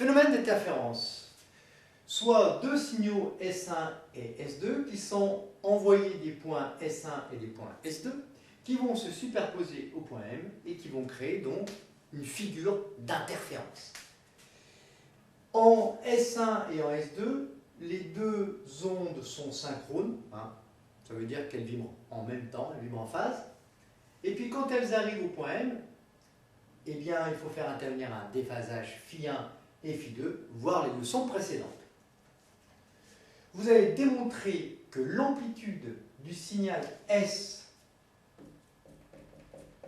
Phénomène d'interférence. Soit deux signaux S1 et S2 qui sont envoyés des points S1 et des points S2 qui vont se superposer au point M et qui vont créer donc une figure d'interférence. En S1 et en S2, les deux ondes sont synchrones, ça veut dire qu'elles vibrent en même temps, elles vibrent en phase. Et puis quand elles arrivent au point M, eh bien, il faut faire intervenir un déphasage φ1 et φ2, voir les leçons précédentes. Vous avez démontré que l'amplitude du signal S,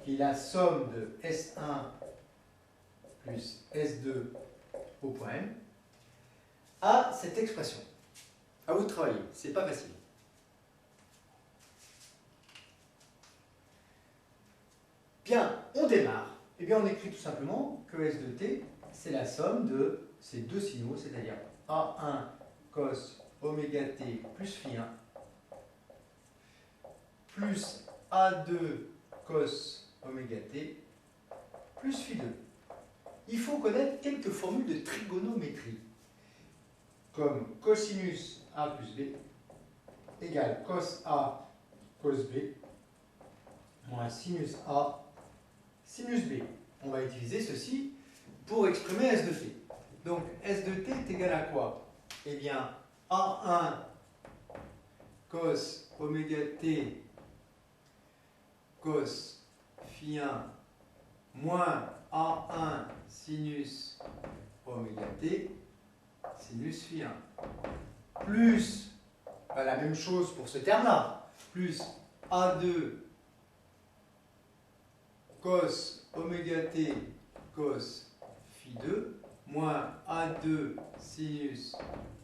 qui est la somme de S1 plus S2 au point M, a cette expression. À vous de travailler, c'est pas facile. Bien, on démarre. Eh bien, on écrit tout simplement que S de t, c'est la somme de ces deux signaux, c'est-à-dire A1 cos oméga t plus φ1 plus A2 cos oméga t plus φ2. Il faut connaître quelques formules de trigonométrie, comme cosinus A plus B égale cos A cos B moins sinus A sinus B. On va utiliser ceci pour exprimer S de t. Donc S de t est égal à quoi? Eh bien, A1 cos oméga t cos φ1 moins A1 sinus oméga t sinus φ1 plus la même chose pour ce terme-là, plus A2 cos oméga t cos φ2 moins A2 sinus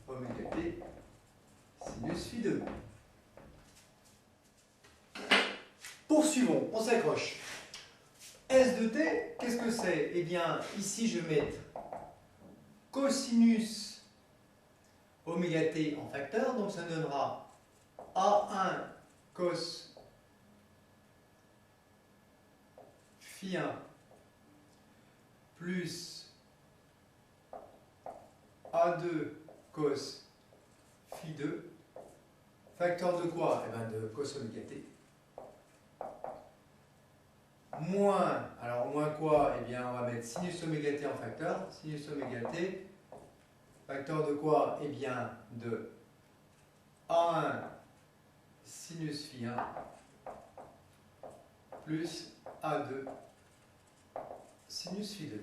oméga t sinus φ2. Poursuivons, on s'accroche. S de t, qu'est-ce que c'est? Eh bien, ici je vais mettre cosinus oméga t en facteur, donc ça donnera A1 cos φ1 plus A2 cos φ2, facteur de quoi? Eh bien de cos oméga t. Moins, alors moins quoi? Eh bien on va mettre sinus oméga t en facteur, sinus oméga t, facteur de quoi? Eh bien de A1 sinus φ1 plus A2 sinus φ2.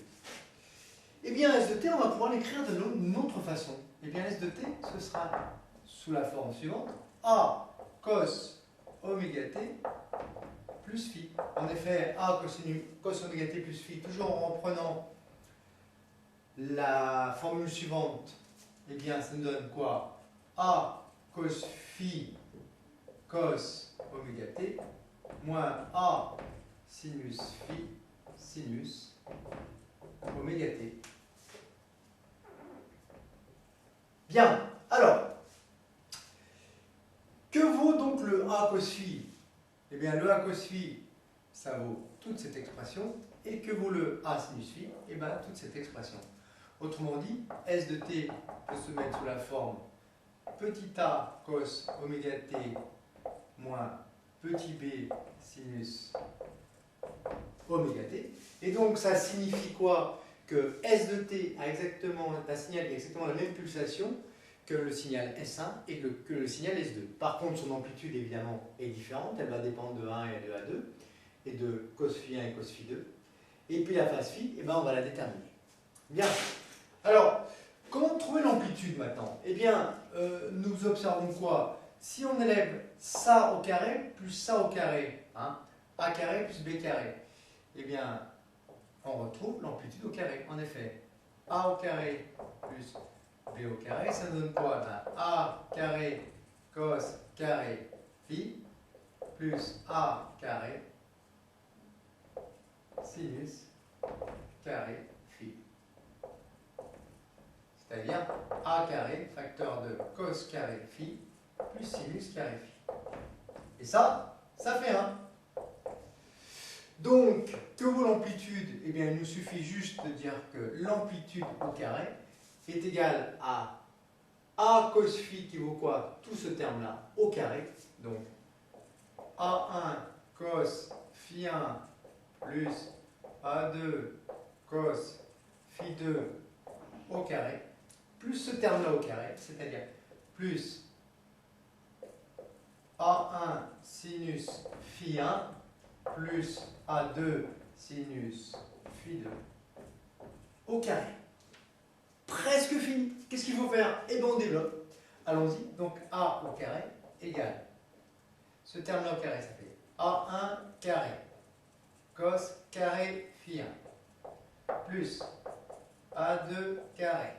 Eh bien S de t, on va pouvoir l'écrire d'une autre façon. Eh bien S de t, ce sera sous la forme suivante, A cos oméga t plus phi. En effet, A cos oméga t plus phi, toujours en reprenant la formule suivante, eh bien ça nous donne quoi? A cos phi cos oméga t moins A sinus phi sinus oméga t. Bien, alors, que vaut donc le A cos phi? Eh bien, le A cos phi, ça vaut toute cette expression. Et que vaut le A sinus phi? Eh bien, toute cette expression. Autrement dit, S de t peut se mettre sous la forme petit a cos oméga t moins petit b sinus oméga t. Et donc, ça signifie quoi? Que S de t a exactement, un signal qui a exactement la même pulsation que le signal S1 et que le signal S2. Par contre, son amplitude, évidemment, est différente. Elle va dépendre de 1 et de A2, et de cos φ1 et cos φ2. Et puis la phase phi, eh ben, on va la déterminer. Bien. Alors, comment trouver l'amplitude maintenant? Eh bien, nous observons quoi? Si on élève ça au carré plus ça au carré, A carré plus B carré, eh bien, on retrouve l'amplitude au carré. En effet, A au carré plus B au carré, ça donne quoi? A carré cos carré phi plus A carré sinus carré phi. C'est-à-dire A carré facteur de cos carré phi plus sinus carré phi. Et ça fait 1. Donc, que vaut l'amplitude? Eh bien, il nous suffit juste de dire que l'amplitude au carré, est égal à A cos phi qui vaut quoi? Tout ce terme-là au carré. Donc A1 cos phi 1 plus A2 cos phi 2 au carré, plus ce terme-là au carré, c'est-à-dire plus A1 sinus phi 1 plus A2 sinus phi 2 au carré. Presque fini. Qu'est-ce qu'il faut faire? Eh bien, on développe. Allons-y. Donc, A au carré égale. Ce terme-là au carré, ça fait A1 carré cos carré phi 1 plus A2 carré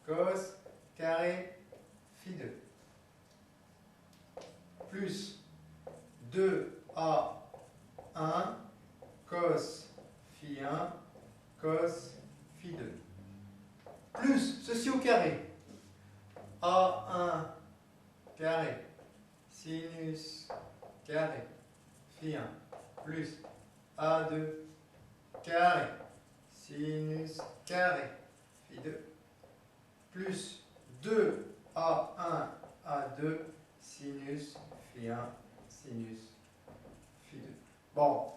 cos carré phi 2 plus 2A1 cos phi 1 cos phi 2 plus ceci au carré A1 carré sinus carré phi 1 plus A2 carré sinus carré phi 2 plus 2A1 A2 sinus phi 1 sinus phi 2. Bon,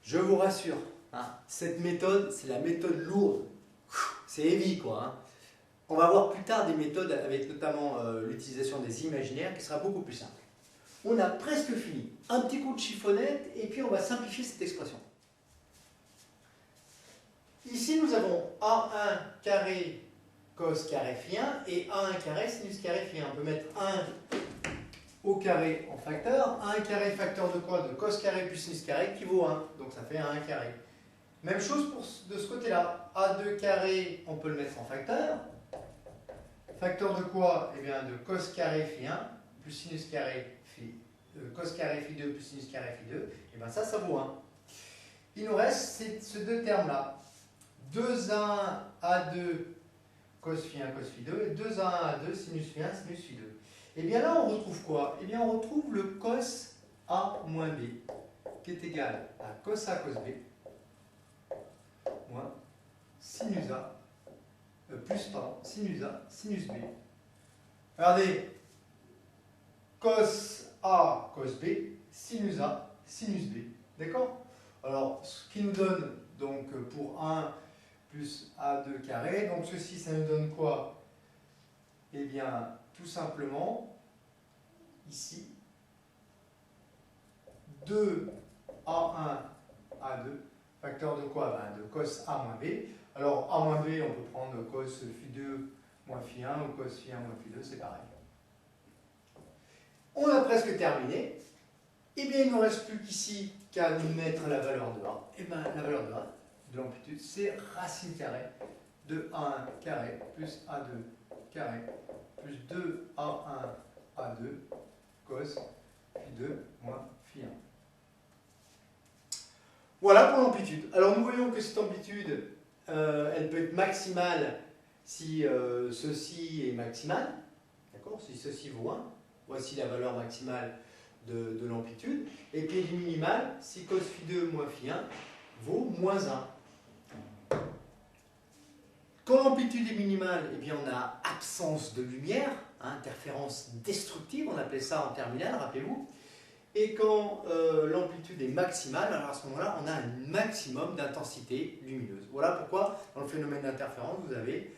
je vous rassure, hein, cette méthode, c'est la méthode lourde. C'est heavy, quoi. Hein. On va voir plus tard des méthodes avec notamment l'utilisation des imaginaires qui sera beaucoup plus simple. On a presque fini. Un petit coup de chiffonnette et puis on va simplifier cette expression. Ici, nous avons A1 carré cos carré phi 1 et A1 carré sinus carré phi 1. On peut mettre 1 au carré en facteur. 1 carré facteur de quoi? De cos carré plus sinus carré qui vaut 1. Donc ça fait 1 carré. Même chose de ce côté-là. A2 carré, on peut le mettre en facteur. Facteur de quoi? Eh bien de cos carré phi 1 plus sinus carré phi, cos carré phi 2 plus sinus carré phi 2. Et bien ça vaut 1. Il nous reste ces deux termes-là. 2A1 A2 cos phi 1 cos phi 2 et 2A1 A2 sinus phi 1 sinus phi 2. Et bien là on retrouve quoi? Et bien on retrouve le cos A moins B qui est égal à cos A cos B moins sinus A, sinus A, sinus B. Regardez, cos A, cos B, sinus A, sinus B. D'accord? Alors, ce qui nous donne, donc, pour 1 plus A2 carré, donc ceci, ça nous donne quoi? Eh bien, tout simplement, ici, 2A1, A2, facteur de quoi? Ben, de cos A moins B. Alors, A moins B, on peut prendre cos phi 2 moins phi 1 ou cos phi 1 moins phi 2, c'est pareil. On a presque terminé. Eh bien, il ne nous reste plus qu'ici qu'à nous mettre la valeur de A. Eh bien, la valeur de A, de l'amplitude, c'est racine carrée de A1 carré plus A2 carré plus 2A1 A2 cos phi 2 moins phi 1. Voilà pour l'amplitude. Alors nous voyons que cette amplitude, elle peut être maximale si ceci est maximal. D'accord? Si ceci vaut 1. Voici la valeur maximale de l'amplitude. Et puis elle est minimale si cos phi 2 moins phi 1 vaut moins 1. Quand l'amplitude est minimale, eh bien on a absence de lumière, hein, interférence destructive, on appelait ça en terminale, rappelez-vous. Et quand l'amplitude est maximale, alors à ce moment-là, on a un maximum d'intensité lumineuse. Voilà pourquoi, dans le phénomène d'interférence, vous avez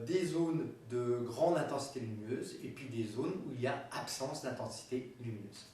des zones de grande intensité lumineuse et puis des zones où il y a absence d'intensité lumineuse.